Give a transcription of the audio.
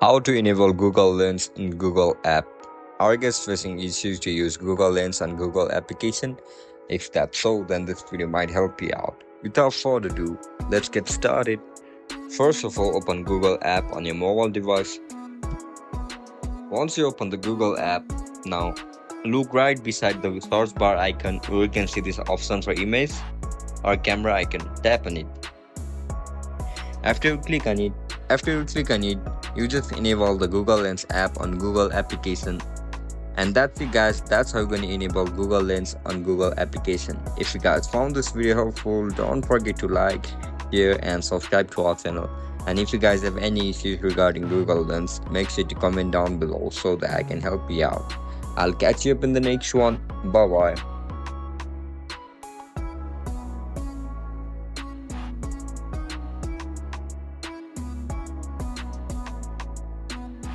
How to enable Google Lens in Google app. Are you guys facing issues to use Google Lens on Google application? If that's so, then this video might help you out. Without further ado, let's get started. First of all, open Google app on your mobile device. Once you open the Google app, now look right beside the search bar icon where you can see this option for image or camera icon. Tap on it. After you click on it, you just enable the Google Lens app on Google application. And that's it guys, that's how you're going to enable Google Lens on Google application. If you guys found this video helpful, don't forget to like, share and subscribe to our channel. And if you guys have any issues regarding Google Lens, make sure to comment down below so that I can help you out. I'll catch you up in the next one. Bye bye.